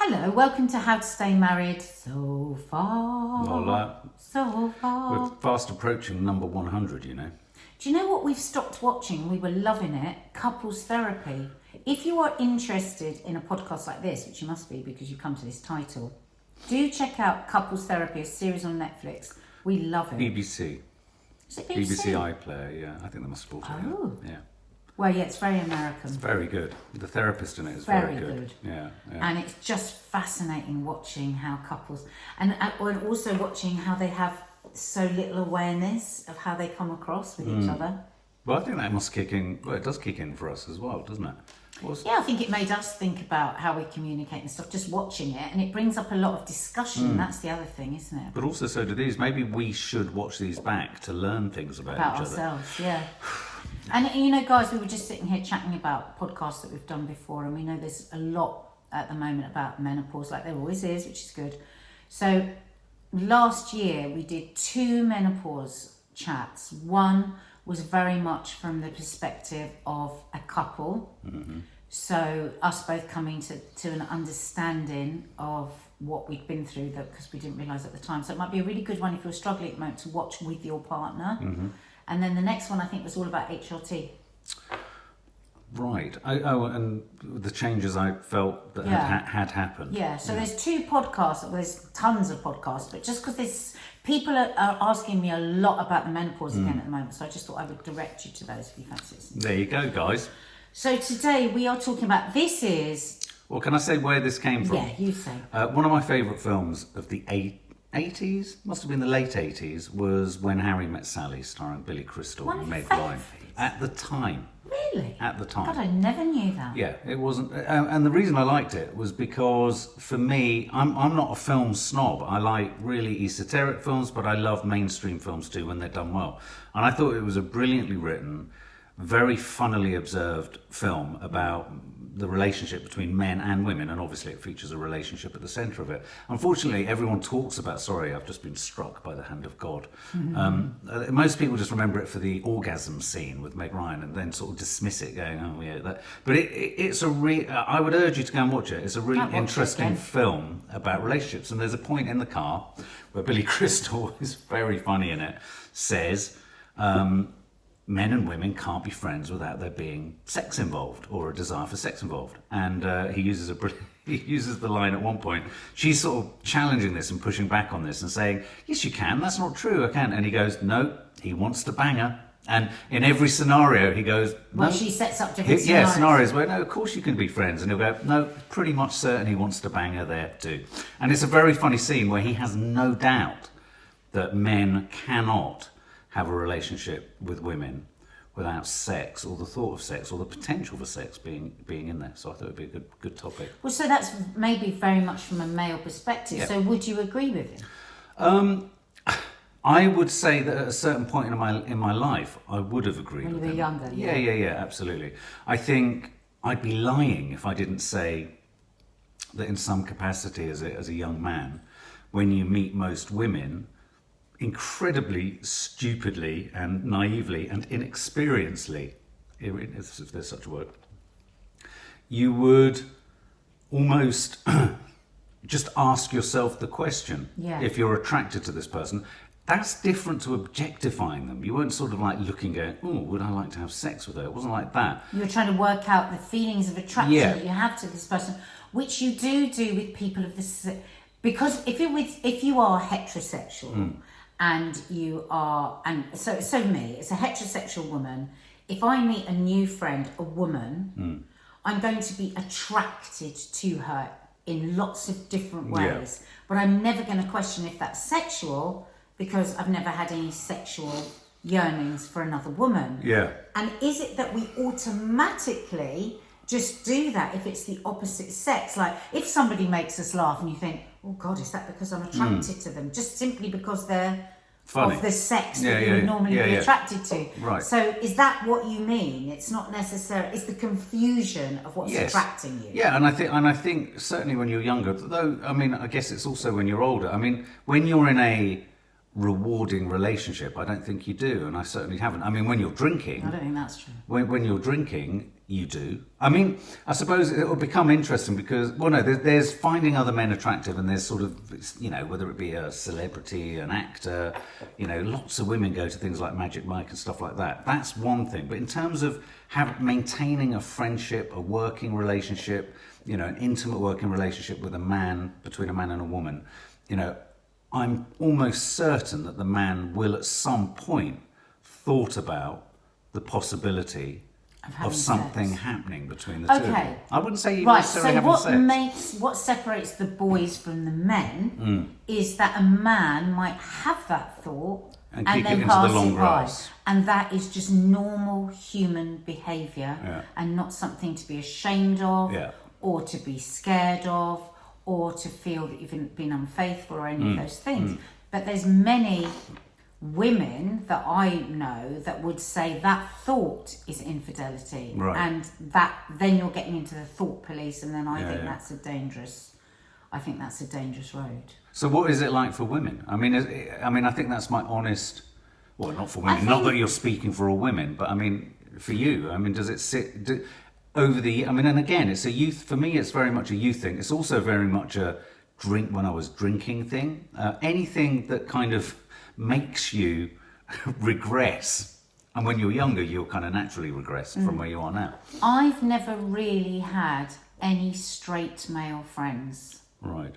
Hello, welcome to How to Stay Married So Far. Well, so far. we're fast approaching number 100, you know. Do you know what we've stopped watching? We were loving it. Couples therapy. If you are interested in a podcast like this, which you must be because you come to this title, do check out Couples Therapy, a series on Netflix. We love it. BBC. Is it BBC? iPlayer, yeah. I think they must have bought it. Oh. Yeah. Well, yeah, it's very American. It's very good. The therapist in it is Very very good. Yeah, And it's just fascinating watching how couples, and also watching how they have so little awareness of how they come across with each other. Well, I think that must kick in. Well, it does kick in for us as well, doesn't it? Yeah, I think it made us think about how we communicate and stuff, just watching it, and it brings up a lot of discussion. That's the other thing, isn't it? But also, so do these. Maybe we should watch these back to learn things about each Ourselves, yeah. And you know, guys, we were just sitting here chatting about podcasts that we've done before, and we know there's a lot at the moment about menopause, like there always is, which is good. So last year we did 2 menopause chats. One was very much from the perspective of a couple. Mm-hmm. So us both coming to an understanding of what we'd been through, that because we didn't realise at the time. So it might be a really good one if you're struggling at the moment to watch with your partner. Mm-hmm. And then the next one I think was all about HRT. Right. And the changes I felt that had happened. Yeah, so there's 2 podcasts, well, there's tons of podcasts, but just because people are asking me a lot about the menopause again at the moment, so I just thought I would direct you to those if you fancy it. There you go, guys. So today we are talking about, this is... Well, can I say where this came from? Yeah, you say. One of my favourite films of the 80s, must have been the late 80s, was When Harry Met Sally, starring Billy Crystal and Meg Ryan. At the time. Really? At the time. God, I never knew that. Yeah, it wasn't, and the reason I liked it was because for me, I'm not a film snob. I like really esoteric films, but I love mainstream films too when they're done well. And I thought it was a brilliantly written, very funnily observed film about the relationship between men and women, and obviously it features a relationship at the centre of it. Unfortunately, everyone talks about, sorry, I've just been struck by the hand of God. Mm-hmm. Most people just remember it for the orgasm scene with Meg Ryan and then sort of dismiss it, going, oh yeah, that. But it's I would urge you to go and watch it. It's a really interesting film about relationships. And there's a point in the car where Billy Crystal, is very funny in it, says, men and women can't be friends without there being sex involved or a desire for sex involved. And he uses the line at one point. She's sort of challenging this and pushing back on this and saying, yes, you can. That's not true. I can. And he goes, no, he wants to bang her. And in every scenario, he goes, no. Well, she sets up different scenarios. Yeah, scenarios where, no, of course you can be friends. And he'll go, no, pretty much certain he wants to bang her there too. And it's a very funny scene where he has no doubt that men cannot have a relationship with women without sex, or the thought of sex, or the potential for sex being in there. So I thought it would be a good topic. Well, so that's maybe very much from a male perspective. Yeah. So would you agree with him? I would say that at a certain point in my life, I would have agreed with him. When you were younger? Yeah, absolutely. I think I'd be lying if I didn't say that in some capacity as a young man, when you meet most women, incredibly stupidly and naively and inexperiencedly, if there's such a word, you would almost just ask yourself the question, if you're attracted to this person. That's different to objectifying them. You weren't sort of like looking, going, oh, would I like to have sex with her? It wasn't like that. You were trying to work out the feelings of attraction that you have to this person, which you do with people of this, because if you are heterosexual, and you are, and so me, as a heterosexual woman, if I meet a new friend, a woman, I'm going to be attracted to her in lots of different ways. Yeah. But I'm never going to question if that's sexual, because I've never had any sexual yearnings for another woman. Yeah. And is it that we automatically just do that if it's the opposite sex? Like, if somebody makes us laugh and you think, oh God, is that because I'm attracted to them? Just simply because they're funny. Of the sex that you would normally be attracted to. Right. So is that what you mean? It's not necessarily, it's the confusion of what's attracting you. Yeah, and I think certainly when you're younger, though, I mean, I guess it's also when you're older. I mean, when you're in a rewarding relationship, I don't think you do, and I certainly haven't. I mean, when you're drinking... I don't think that's true. When you're drinking, you do. I mean, I suppose it will become interesting because, well, no, there's finding other men attractive, and there's sort of, you know, whether it be a celebrity, an actor, you know, lots of women go to things like Magic Mike and stuff like that. That's one thing. But in terms of maintaining a friendship, a working relationship, you know, an intimate working relationship with a man, between a man and a woman, you know, I'm almost certain that the man will at some point thought about the possibility of something happening between the two of them. I wouldn't say you necessarily having sex. What separates the boys from the men is that a man might have that thought and kick then it into pass the long it grass. by. And that is just normal human behaviour and not something to be ashamed of or to be scared of or to feel that you've been unfaithful or any of those things. But there's many women that I know that would say that thought is infidelity, and that then you're getting into the thought police, and then I think that's a dangerous road. So what is it like for women? I mean, I think that's my honest. Well, not for women. Not that you're speaking for all women, but I mean, for you. I mean, does it sit over the? I mean, and again, it's a youth. For me, it's very much a youth thing. It's also very much a drink when I was drinking thing. Anything that kind of makes you regress, and when you're younger you'll kind of naturally regress from where you are now. I've never really had any straight male friends. Right.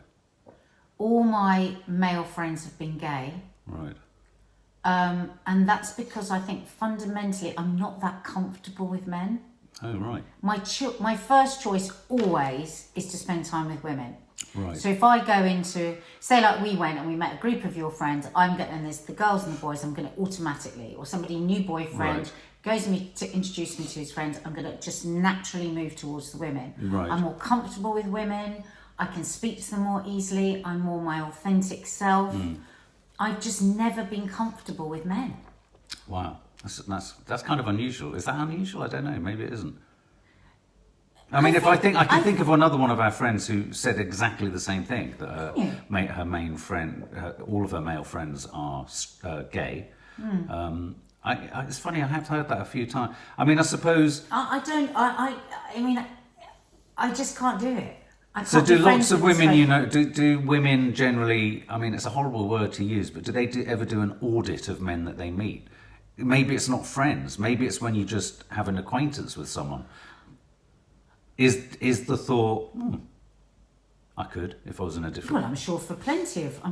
All my male friends have been gay. Right. And that's because I think fundamentally I'm not that comfortable with men. Oh, right. My first choice always is to spend time with women. Right. So if I go into, say like we went and we met a group of your friends, and there's the girls and the boys, I'm going to automatically, or somebody new boyfriend goes to me to introduce me to his friends, I'm going to just naturally move towards the women. Right. I'm more comfortable with women, I can speak to them more easily, I'm more my authentic self. I've just never been comfortable with men. Wow. That's kind of unusual. Is that unusual? I don't know. Maybe it isn't. I mean, I can think of another one of our friends who said exactly the same thing, that her main friend, all of her male friends are gay. It's funny, I have heard that a few times. I mean, I suppose... I just can't do it. So do lots of women, you know, do women generally, I mean, it's a horrible word to use, but do they ever do an audit of men that they meet? Maybe it's not friends. Maybe it's when you just have an acquaintance with someone. Is the thought, I could if I was in a different... Well, I'm sure for plenty of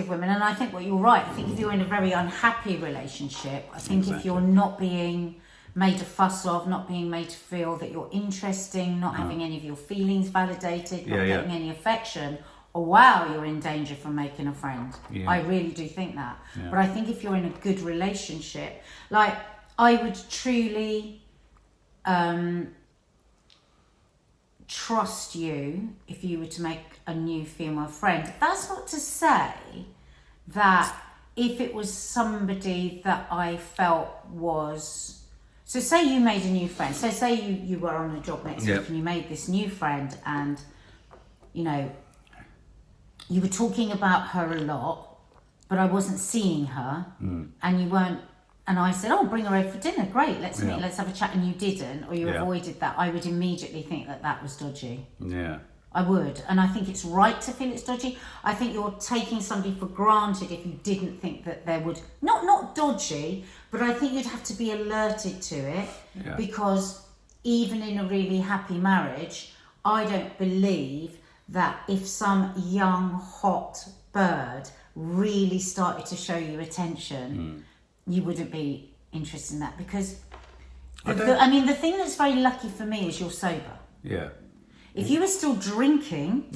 women, and I think you're right. I think if you're in a very unhappy relationship, I think if you're not being made a fuss of, not being made to feel that you're interesting, not having any of your feelings validated, not getting any affection, wow, you're in danger from making a friend. I really do think that. But I think if you're in a good relationship, like I would truly trust you if you were to make a new female friend. That's not to say that if it was somebody that I felt was... So say you made a new friend. So say you were on a job next week and you made this new friend, and, you know, you were talking about her a lot, but I wasn't seeing her, and you weren't... And I said, oh, bring her over for dinner. Great, let's meet, let's have a chat. And you didn't, or you avoided that. I would immediately think that was dodgy. Yeah. I would. And I think it's right to feel it's dodgy. I think you're taking somebody for granted if you didn't think that there would... Not dodgy, but I think you'd have to be alerted to it. Yeah. Because even in a really happy marriage, I don't believe that if some young, hot bird really started to show you attention... you wouldn't be interested in that, because the thing that's very lucky for me is you're sober. Yeah. If you were still drinking,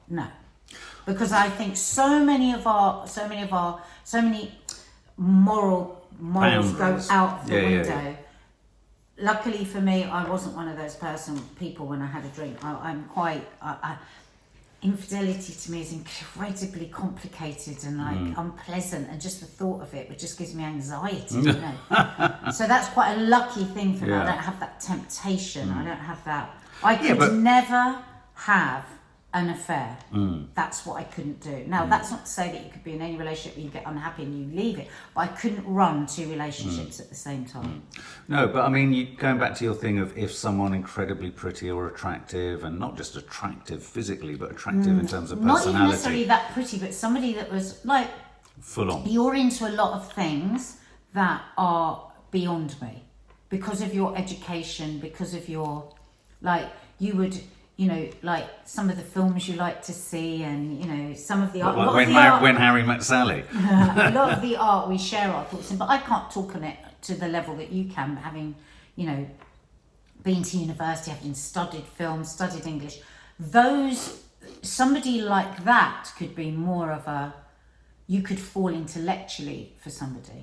no, because I think so many morals go out the window. Yeah. Luckily for me, I wasn't one of those people when I had a drink. I'm quite. Infidelity to me is incredibly complicated and unpleasant, and just the thought of it just gives me anxiety, you know. So that's quite a lucky thing for me. I don't have that temptation. I don't have that. I could never have an affair. That's what I couldn't do. Now, that's not to say that you could be in any relationship where you get unhappy and you leave it, but I couldn't run 2 relationships at the same time. No, but I mean, going back to your thing of if someone incredibly pretty or attractive, and not just attractive physically, but attractive in terms of personality. Not even necessarily that pretty, but somebody that was like... Full on. You're into a lot of things that are beyond me. Because of your education, because of your... Like, you would... You know, like some of the films you like to see, and you know, some of the art. Like when Harry met Sally. A lot of the art we share our thoughts in, but I can't talk on it to the level that you can, having, you know, been to university, having studied film, studied English. Somebody like that could be more of a. You could fall intellectually for somebody.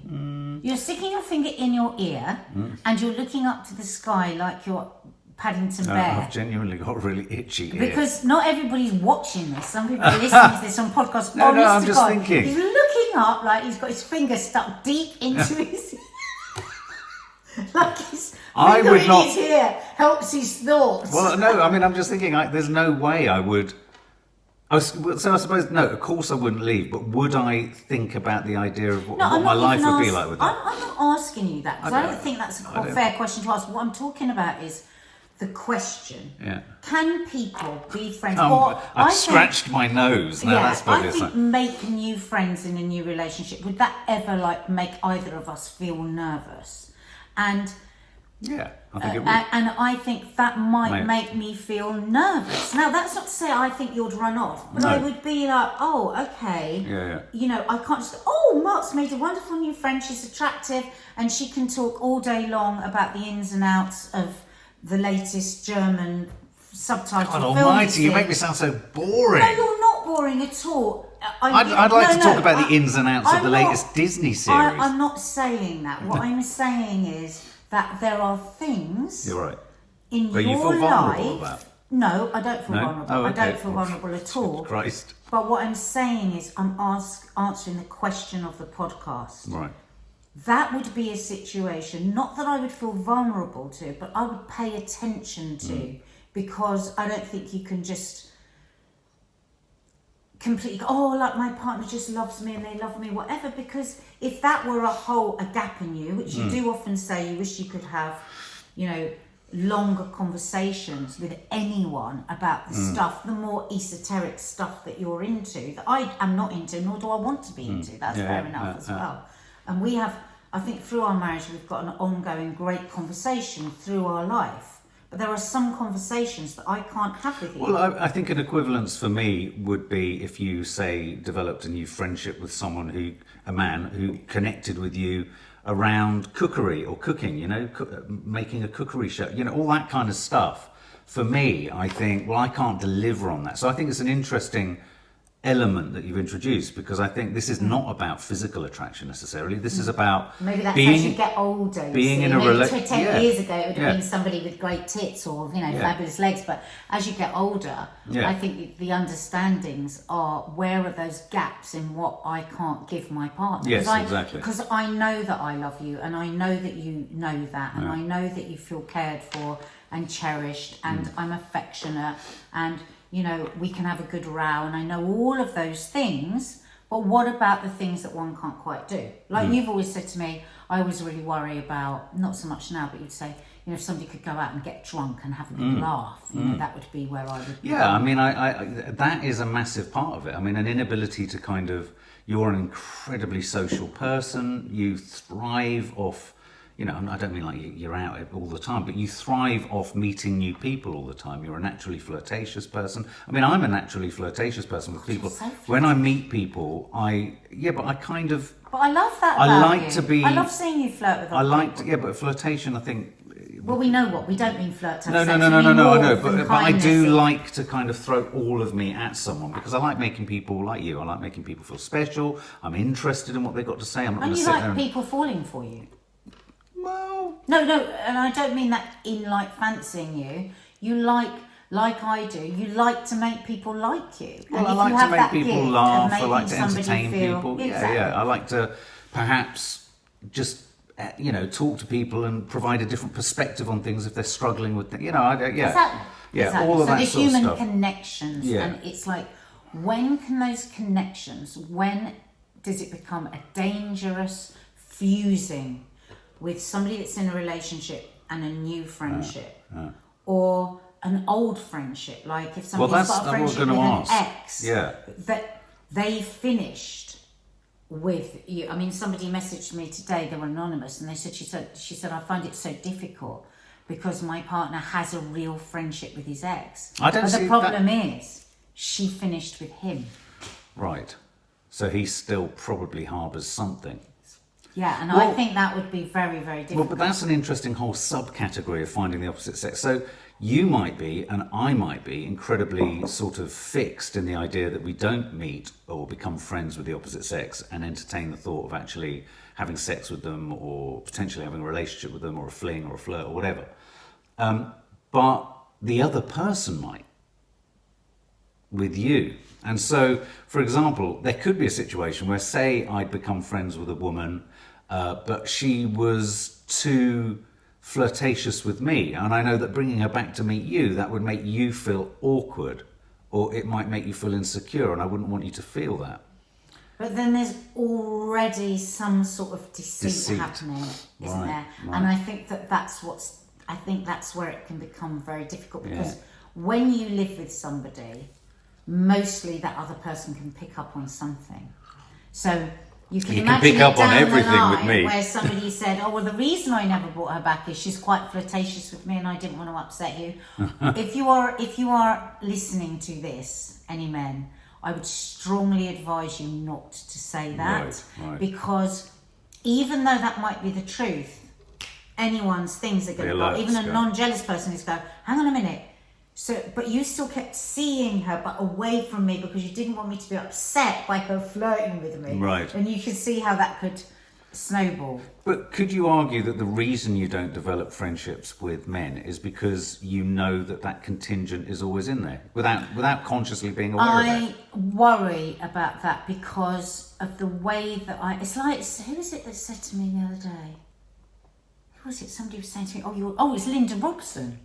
You're sticking your finger in your ear, and you're looking up to the sky like you're Paddington Bear. I've genuinely got really itchy ear. Because not everybody's watching this. Some people are listening to this on podcasts. No, I'm just thinking. He's looking up like he's got his finger stuck deep into his... like his finger in his ear helps his thoughts. Well, no, I mean, I'm just thinking, there's no way I would... So I suppose, no, of course I wouldn't leave, but would I think about the idea of what my life would be like with that? I'm not asking you that, because I don't think that's a fair question to ask. What I'm talking about is the question. Yeah. Can people be friends? I've scratched my nose. No, that's probably I think make new friends in a new relationship. Would that ever make either of us feel nervous? And yeah, I think it would. And I think that might make me feel nervous. Now, that's not to say I think you'd run off, but I would be like, oh, okay. Yeah. You know, I can't just, oh, Mark's made a wonderful new friend. She's attractive, and she can talk all day long about the ins and outs of the latest German subtitled film. God almighty, you make me sound so boring. No, you're not boring at all. I'd like to talk about the ins and outs of the latest Disney series. I'm not saying that. What I'm saying is that there are things You're right. in but your you feel vulnerable life. about. No, I don't feel vulnerable. Oh, okay. I don't feel vulnerable at all. Christ. But what I'm saying is I'm answering the question of the podcast. Right. That would be a situation, not that I would feel vulnerable to, but I would pay attention to, because I don't think you can just completely go, oh, like my partner just loves me and they love me, whatever. Because if that were a gap in you, which you do often say you wish you could have, you know, longer conversations with anyone about the stuff, the more esoteric stuff that you're into, that I am not into, nor do I want to be into. That's fair enough as well. And we have, I think through our marriage, we've got an ongoing great conversation through our life. But there are some conversations that I can't have with you. Well, I think an equivalence for me would be if you, say, developed a new friendship with someone a man who connected with you around cookery or cooking, you know, making a cookery show, you know, all that kind of stuff. For me, I think, well, I can't deliver on that. So I think it's an interesting element that you've introduced, because I think this is not about physical attraction necessarily. This is about maybe that's as you get older. Being in a relationship. 10 years ago, it would have been somebody with great tits or fabulous legs. But as you get older, I think the understandings are, where are those gaps in what I can't give my partner? Yes, exactly. Because I know that I love you, and I know that you know that, and I know that you feel cared for and cherished, and I'm affectionate, and you know, we can have a good row, and I know all of those things, but what about the things that one can't quite do? Like you've always said to me, I always really worry about, not so much now, but you'd say, you know, if somebody could go out and get drunk and have a good laugh, you know, that would be where I would be. Yeah, I mean, I that is a massive part of it. I mean, an inability to kind of, you're an incredibly social person, you thrive off, you know, I don't mean like you're out all the time, but you thrive off meeting new people all the time. You're a naturally flirtatious person. I mean, I'm a naturally flirtatious person with people. So when I meet people, but I kind of... But I love that about you. I love seeing you flirt with other people. But flirtation, I think... Well, we know what. We don't mean flirt to have No, sex. I know. But I do and... like to kind of throw all of me at someone, because I like making people, like you, I like making people feel special. I'm interested in what they've got to say. I'm not going to sit there and you like people falling for you. Well... No, and I don't mean that in like fancying you. You like I do, you like to make people like you. Well, and I like to make people laugh, I like to entertain people. Exactly. Yeah, I like to perhaps just talk to people and provide a different perspective on things if they're struggling with things. Exactly. All of so that the sort of human stuff. connections, Yeah. and it's like, when can those connections, when does it become a dangerous fusing with somebody that's in a relationship and a new friendship, or an old friendship? Like if somebody's got a friendship with an ex that they finished with you. I mean, somebody messaged me today, they were anonymous, and she said I find it so difficult because my partner has a real friendship with his ex. But the problem is she finished with him. Right. So he still probably harbours something. Yeah, and I think that would be very, very difficult. Well, but that's an interesting whole subcategory of finding the opposite sex. So you might be, and I might be, incredibly sort of fixed in the idea that we don't meet or become friends with the opposite sex and entertain the thought of actually having sex with them or potentially having a relationship with them or a fling or a flirt or whatever. But the other person might with you. And so, for example, there could be a situation where, say, I'd become friends with a woman, but she was too flirtatious with me, and I know that bringing her back to meet you, that would make you feel awkward, or it might make you feel insecure, and I wouldn't want you to feel that. But then there's already some sort of deceit happening, isn't there? Right. And I think that's where it can become very difficult, because when you live with somebody, mostly that other person can pick up on something. So you can imagine pick up on down everything the line with me. where somebody said, oh, well, the reason I never brought her back is she's quite flirtatious with me and I didn't want to upset you. If you are listening to this, any men, I would strongly advise you not to say that. Right. Because even though that might be the truth, anyone's things are going to go. Even a non-jealous person is going, hang on a minute. So, but you still kept seeing her, but away from me, because you didn't want me to be upset by her flirting with me. Right. And you could see how that could snowball. But could you argue that the reason you don't develop friendships with men is because you know that contingent is always in there, without consciously being aware of it? I worry about that because of the way that it's like, who is it that said to me the other day? Who was it? Somebody was saying to me, it's Linda Robson.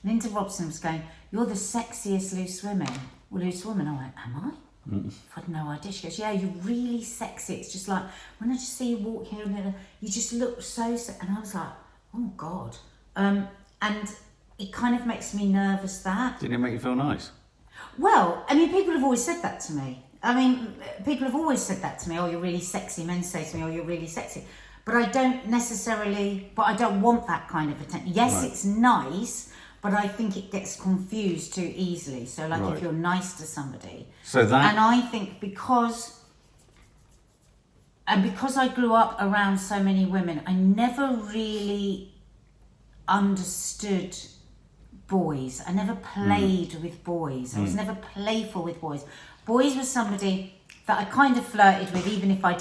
Linda Robson was going, you're the sexiest loose woman. I went, am I? I've had no idea. She goes, yeah, you're really sexy. It's just like, when I just see you walk here, you just look so sexy. And I was like, oh God. And it kind of makes me nervous that. Didn't it make you feel nice? Well, I mean, people have always said that to me. Oh, you're really sexy. Men say to me, oh, you're really sexy. But I don't want that kind of attention. Yes, Right. It's nice, but I think it gets confused too easily. So like if you're nice to somebody. And I think because I grew up around so many women, I never really understood boys. I never played with boys. I was never playful with boys. Boys was somebody that I kind of flirted with, even if I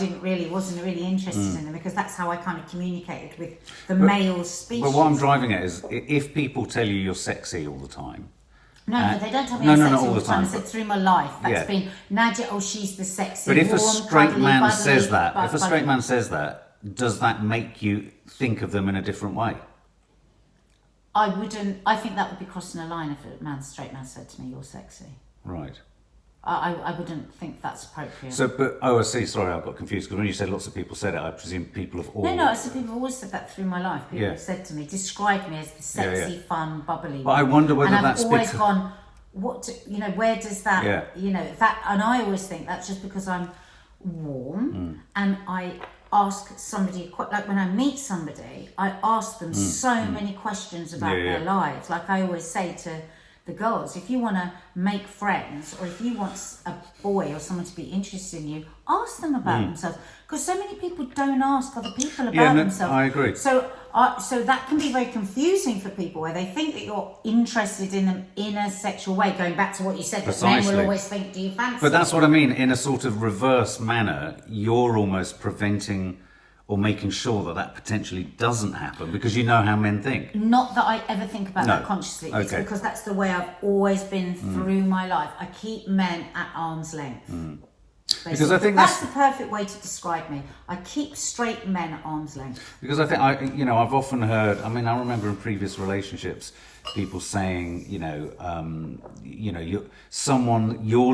wasn't really interested in them, because that's how I kind of communicated with the male species. But what I'm driving at is, if people tell you you're sexy all the time. No, they don't tell me I'm sexy all the time. I said through my life. That's been, Nadia, she's the sexy, But if warm, a straight man bubbly, says that, does that make you think of them in a different way? I wouldn't. I think that would be crossing a line if a straight man said to me, you're sexy. Right. I wouldn't think that's appropriate. So, I see. Sorry, I got confused because when you said lots of people said it, I presume people have all. No. I said people have always said that through my life. People have said to me, described me as the sexy, fun, bubbly. But I wonder whether that's and I've always gone, where does that? That, and I always think that's just because I'm warm, and I ask somebody, quite like when I meet somebody, I ask them so many questions about their lives. Like I always say to the girls, if you want to make friends, or if you want a boy or someone to be interested in you, ask them about themselves, because so many people don't ask other people about themselves. I agree. So that can be very confusing for people, where they think that you're interested in them in a sexual way. Going back to what you said, that men will always think, do you fancy? But that's what I mean. In a sort of reverse manner, you're almost preventing or making sure that potentially doesn't happen, because you know how men think. Not that I ever think about that consciously. It's because that's the way I've always been through my life. I keep men at arm's length. Basically. Because I think that's the perfect way to describe me. I keep straight men at arm's length. Because I think I've often heard. I mean, I remember in previous relationships, people saying, you're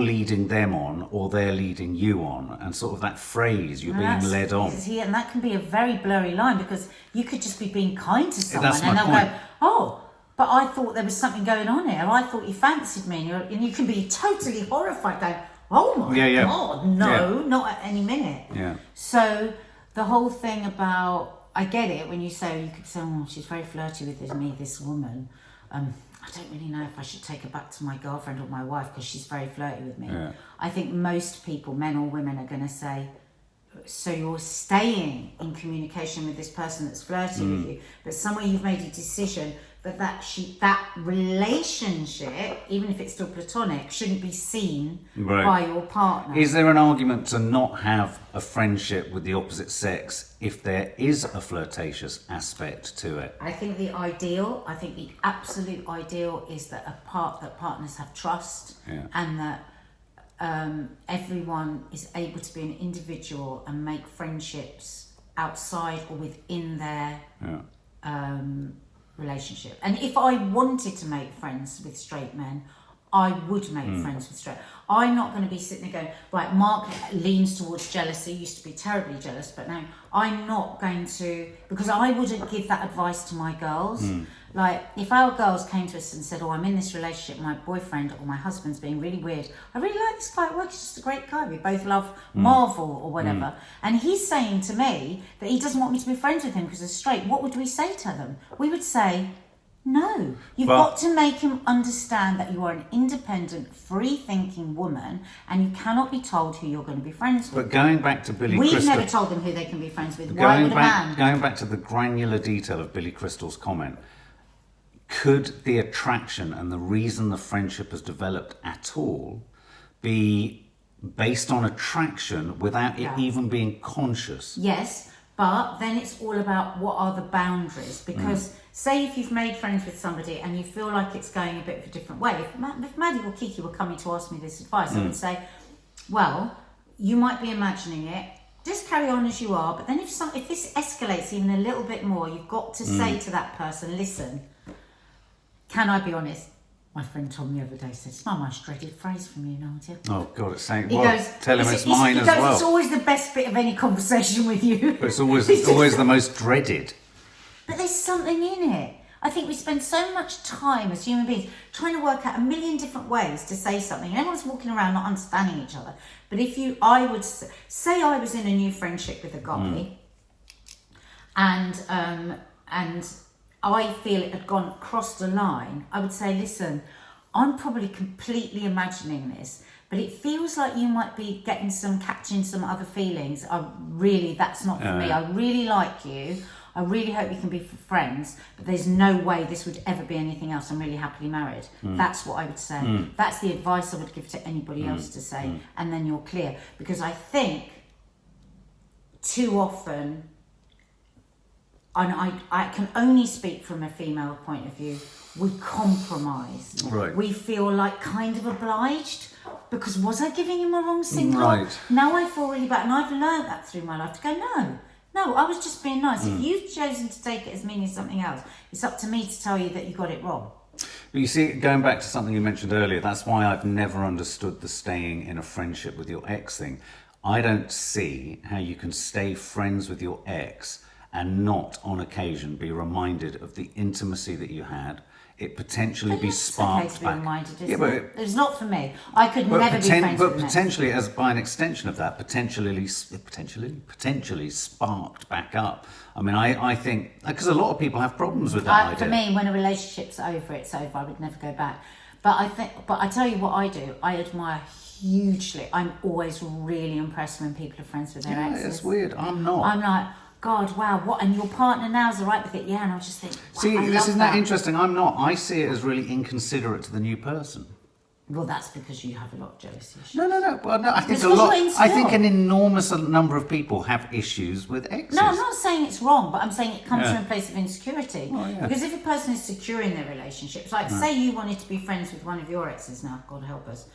leading them on, or they're leading you on, and sort of that phrase, you're being led on. And that can be a very blurry line, because you could just be being kind to someone, and they'll point. go, "Oh, but I thought there was something going on here. I thought you fancied me," and you can be totally horrified, going, "Oh my God, no, not at any minute." Yeah. So the whole thing about, I get it when you say, you could say, "Oh, she's very flirty with this woman. I don't really know if I should take her back to my girlfriend or my wife because she's very flirty with me." Yeah. I think most people, men or women, are going to say, so you're staying in communication with this person that's flirty with you, but somewhere you've made a decision that relationship, even if it's still platonic, shouldn't be seen by your partner. Is there an argument to not have a friendship with the opposite sex if there is a flirtatious aspect to it? I think the absolute ideal is that partners have trust, and that everyone is able to be an individual and make friendships outside or within their relationship. And if I wanted to make friends with straight men, I would make friends with straight. I'm not going to be sitting there going, right, Mark leans towards jealousy, used to be terribly jealous, but now I'm not going to, because I wouldn't give that advice to my girls. Like, if our girls came to us and said, "Oh, I'm in this relationship, my boyfriend or my husband's being really weird. I really like this guy at work, he's just a great guy. We both love Marvel or whatever." And he's saying to me that he doesn't want me to be friends with him because he's straight. What would we say to them? We would say, "No, you've got to make him understand that you are an independent, free-thinking woman, and you cannot be told who you're going to be friends with." But going back to Billy We've Crystal, never told them who they can be friends with. Why would a man? Going back to the granular detail of Billy Crystal's comment, could the attraction and the reason the friendship has developed at all be based on attraction without it even being conscious? Yes, but then it's all about what are the boundaries. Because say if you've made friends with somebody and you feel like it's going a bit of a different way, if Maddie or Kiki were coming to ask me this advice, I would say, well, you might be imagining it, just carry on as you are, but then if this escalates even a little bit more, you've got to say to that person, "Listen, can I be honest? My friend told me the other day, said, it's my most dreaded phrase from you, Nadia." Oh God, it's saying, Tell him it's mine as well. "It's always the best bit of any conversation with you." It's always the most dreaded. But there's something in it. I think we spend so much time as human beings trying to work out a million different ways to say something, and everyone's walking around not understanding each other. But I would say I was in a new friendship with a guy, and I feel it had gone across the line, I would say, "Listen, I'm probably completely imagining this, but it feels like you might be catching some other feelings. That's not for me. I really like you. I really hope we can be friends, but there's no way this would ever be anything else. I'm really happily married." That's what I would say. That's the advice I would give to anybody else to say, and then you're clear. Because I think too often, and I can only speak from a female point of view, we compromise. Right. We feel like kind of obliged, because was I giving him a wrong signal? Right. Now I feel really bad, and I've learned that through my life, to go, no, I was just being nice. If you've chosen to take it as meaning something else, it's up to me to tell you that you got it wrong. But you see, going back to something you mentioned earlier, that's why I've never understood the staying in a friendship with your ex thing. I don't see how you can stay friends with your ex and not on occasion be reminded of the intimacy that you had. It potentially be sparked okay to be back. reminded, isn't it? It's not for me. I could never be friends but with an potentially, as by an extension of that, potentially sparked back up. I mean, I think, because a lot of people have problems with that idea. For me, when a relationship's over, it's over. I would never go back. But I tell you what I do. I admire hugely. I'm always really impressed when people are friends with their exes. It's weird. I'm not. I'm like, God, wow, what? And your partner now's all right with it, yeah? And I just think, wow, see, I this love isn't that interesting. I'm not. I see it as really inconsiderate to the new person. Well, that's because you have a lot of jealousy issues. No. Well, no. I think It's 'cause you're I think insecure. an enormous number of people have issues with exes. No, I'm not saying it's wrong, but I'm saying it comes Yeah. from a place of insecurity. Oh, yeah. Because if a person is secure in their relationships, like say you wanted to be friends with one of your exes now, God help us.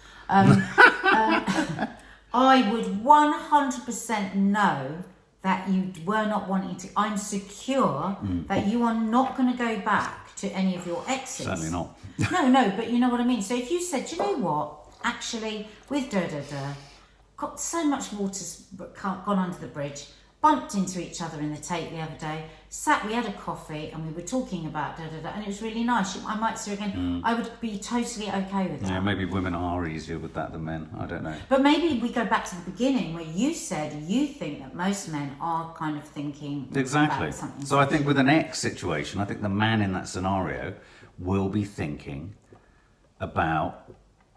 I would 100% know that you were not wanting to. I'm secure that you are not going to go back to any of your exes. Certainly not. No, but you know what I mean. So if you said, you know what, actually, with got so much water's gone under the bridge, bumped into each other in the Tate the other day, we had a coffee and we were talking about and it was really nice. I might see her again. I would be totally okay with that. Yeah, maybe women are easier with that than men. I don't know. But maybe we go back to the beginning where you said you think that most men are kind of thinking Exactly. about something. So I think with an ex situation, I think the man in that scenario will be thinking about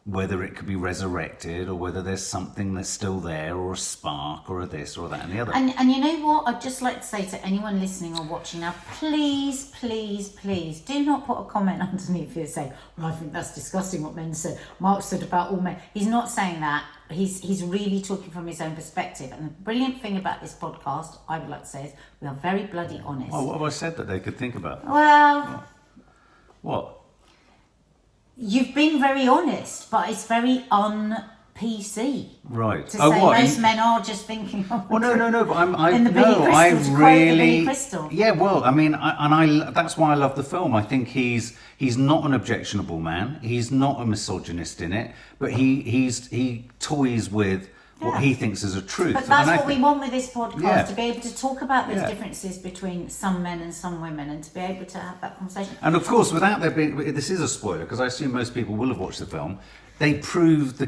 whether it could be resurrected or whether there's something that's still there or a spark or a this or that and the other. And you know what? I'd just like to say to anyone listening or watching now, please, please, please do not put a comment underneath here saying, well, I think that's disgusting what men said. Mark said about all men. He's not saying that. He's really talking from his own perspective. And the brilliant thing about this podcast, I would like to say, is we are very bloody honest. Well, what have I said that they could think about? Well... What? You've been very honest, but it's very un-PC. Right. To say most men are just thinking. Oh, well, no. But Billy Crystal. Yeah. Well, I mean, that's why I love the film. I think he's not an objectionable man. He's not a misogynist in it, but he toys with what he thinks is a truth. But that's what we want with this podcast, to be able to talk about those Yeah. differences between some men and some women and to be able to have that conversation. And of course, without there being, this is a spoiler because I assume most people will have watched the film. They prove the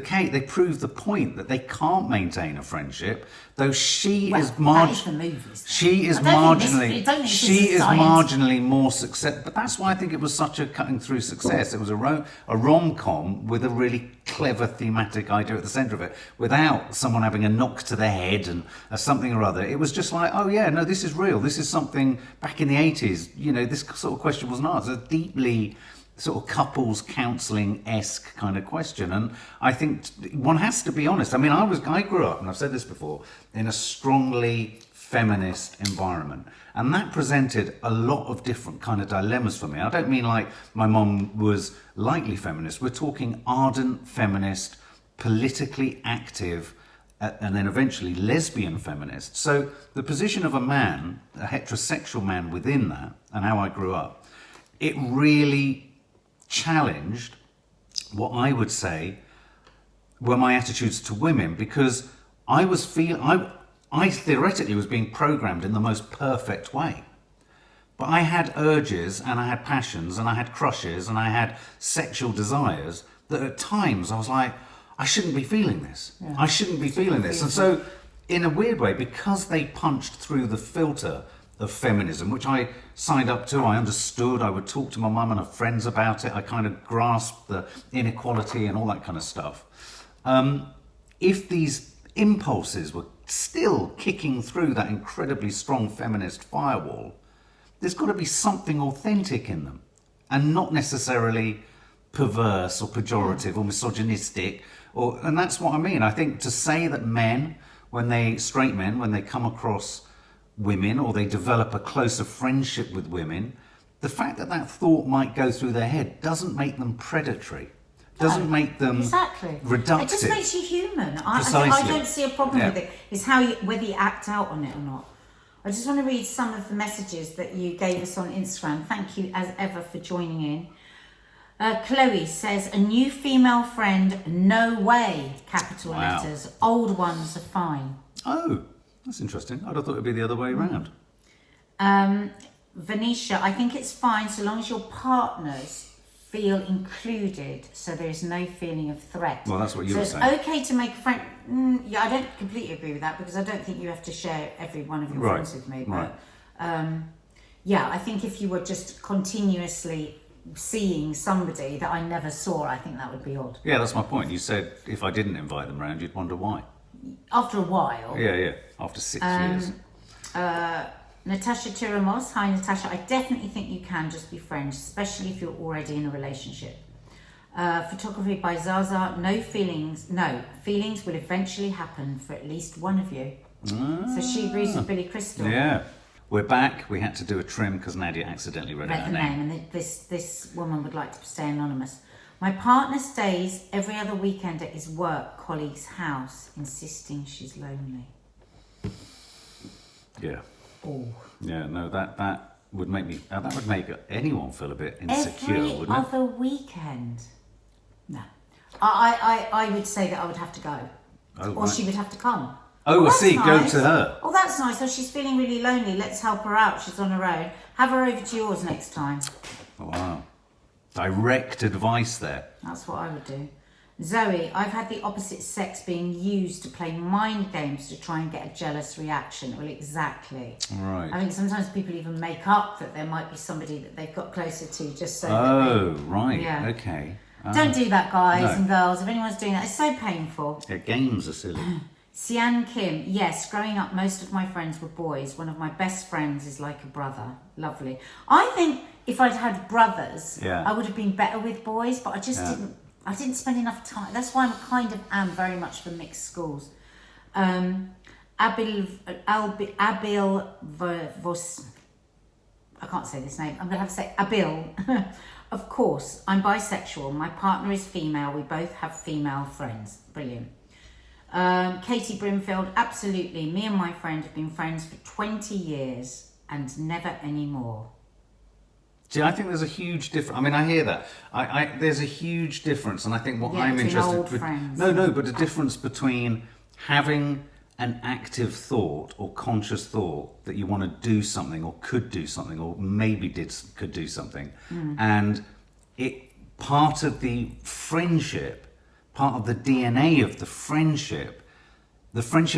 point that they can't maintain a friendship, though she is marginally more success. But that's why I think it was such a cutting through success. It was a rom-com with a really clever thematic idea at the centre of it, without someone having a knock to the head and something or other. It was just like, oh yeah, no, this is real. This is something back in the 80s. You know, this sort of question wasn't asked. It's a deeply sort of couples counselling-esque kind of question, and I think one has to be honest. I mean, I grew up, and I've said this before, in a strongly feminist environment, and that presented a lot of different kind of dilemmas for me. I don't mean like my mom was lightly feminist. We're talking ardent feminist, politically active, and then eventually lesbian feminist. So the position of a man, a heterosexual man within that, and how I grew up, it really challenged what I would say were my attitudes to women, because I theoretically was being programmed in the most perfect way. But I had urges and I had passions and I had crushes and I had sexual desires that at times I was like, I shouldn't be feeling this. Yeah. I shouldn't be feeling this. And so in a weird way, because they punched through the filter of feminism, which I signed up to, I understood, I would talk to my mum and her friends about it, I kind of grasped the inequality and all that kind of stuff. If these impulses were still kicking through that incredibly strong feminist firewall, there's got to be something authentic in them and not necessarily perverse or pejorative or misogynistic, and that's what I mean. I think to say that straight men, when they come across women or they develop a closer friendship with women, the fact that that thought might go through their head doesn't make them predatory, doesn't make them reductive. It just makes you human. Precisely. I don't see a problem with it. It's whether you act out on it or not. I just want to read some of the messages that you gave us on Instagram. Thank you as ever for joining in. Chloe says, a new female friend, no way, capital letters. Old ones are fine. Oh, that's interesting. I'd have thought it'd be the other way around. Venetia, I think it's fine so long as your partners feel included, so there is no feeling of threat. Well, that's what you were saying. So it's okay to make a friend. I don't completely agree with that, because I don't think you have to share every one of your friends with me. But I think if you were just continuously seeing somebody that I never saw, I think that would be odd. Yeah, that's my point. You said if I didn't invite them round, you'd wonder why. After a while. Yeah. After 6 years. Natasha Tiramos, hi Natasha. I definitely think you can just be friends, especially if you're already in a relationship. Photography by Zaza, no feelings will eventually happen for at least one of you. So she agrees with Billy Crystal. Yeah. We're back. We had to do a trim because Nadia accidentally read out her name. And this woman would like to stay anonymous. My partner stays every other weekend at his work colleague's house, insisting she's lonely. Yeah. Oh. Yeah, no, that would make me, that would make anyone feel a bit insecure, Every wouldn't it? other weekend. No. I would say that I would have to go. Oh, Or she would have to come. Oh, I that's see, nice. go to her. Oh, that's nice. Oh, she's feeling really lonely. Let's help her out. She's on her own. Have her over to yours next time. Oh, wow. Direct advice there. That's what I would do. Zoe, I've had the opposite sex being used to play mind games to try and get a jealous reaction. Well, exactly. Right. I think sometimes people even make up that there might be somebody that they've got closer to just so that Oh, right. Yeah. Okay. Don't do that, guys No. and girls. If anyone's doing that, it's so painful. Yeah, games are silly. Sian Kim, yes, growing up, most of my friends were boys. One of my best friends is like a brother. Lovely. I think if I'd had brothers, Yeah. I would have been better with boys, but I just Yeah. didn't. I didn't spend enough time. That's why am very much for mixed schools. Abil Vos. I can't say this name. I'm going to have to say Abil. Of course, I'm bisexual. My partner is female. We both have female friends. Brilliant. Katie Brimfield, absolutely. Me and my friend have been friends for 20 years and never anymore. See, I think there's a huge difference. I mean, I hear that. There's a huge difference, and I think what Yeah, I'm between interested old friends. No, but a difference between having an active thought or conscious thought that you want to do something or could do something or maybe could do something, and it part of the friendship, part of the DNA of the friendship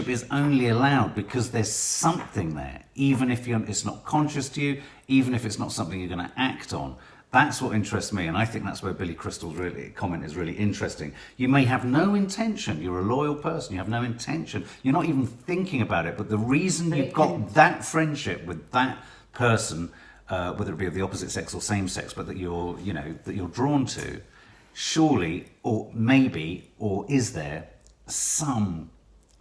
is only allowed because there's something there, even if it's not conscious to you, even if it's not something you're going to act on. That's what interests me, and I think that's where Billy Crystal's comment is really interesting. You may have no intention, you're a loyal person, you have no intention, you're not even thinking about it, but the reason you've got that friendship with that person, whether it be of the opposite sex or same sex, but that you're drawn to, surely, or maybe, or is there some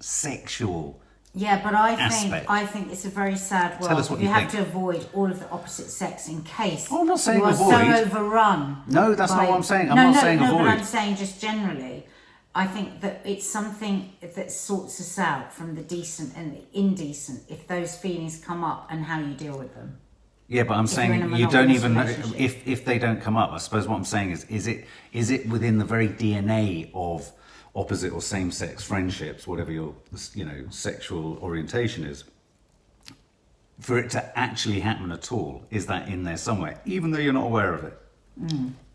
sexual but aspect. I think it's a very sad world. Tell us what you you have think. to avoid all of the opposite sex in case Oh, I'm not saying you are avoid. so overrun. No, that's not what I'm saying. I'm not saying no, avoid. but I'm saying just generally, I think that it's something that sorts us out from the decent and the indecent if those feelings come up and how you deal with them. Yeah, but I'm If you're in a saying you don't monogamous even know relationship. if they don't come up. I suppose what I'm saying is it within the very DNA of opposite or same sex friendships, whatever your sexual orientation is, for it to actually happen at all? Is that in there somewhere, even though you're not aware of it?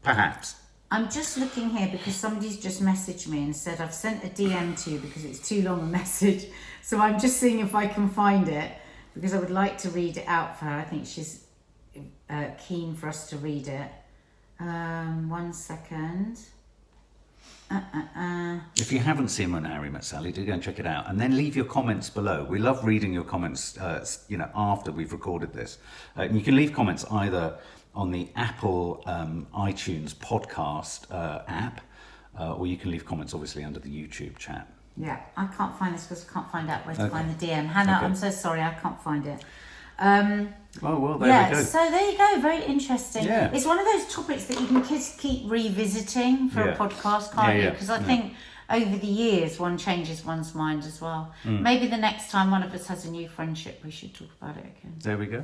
Perhaps. I'm just looking here because somebody's just messaged me and said I've sent a DM to you because it's too long a message. So I'm just seeing if I can find it because I would like to read it out for her. I think she's keen for us to read it. 1 second. If you haven't seen When Harry Met Sally, do go and check it out, and then leave your comments below. We love reading your comments, after we've recorded this. You can leave comments either on the Apple iTunes podcast app, or you can leave comments obviously under the YouTube chat. Yeah, I can't find this because I can't find out where to find the DM. Hannah, Okay. I'm so sorry, I can't find it. Oh, well, there we go. So there you go. Very interesting. Yeah. It's one of those topics that you can keep revisiting for a podcast, can't you? Because I think over the years one changes one's mind as well. Maybe the next time one of us has a new friendship, we should talk about it again. There we go.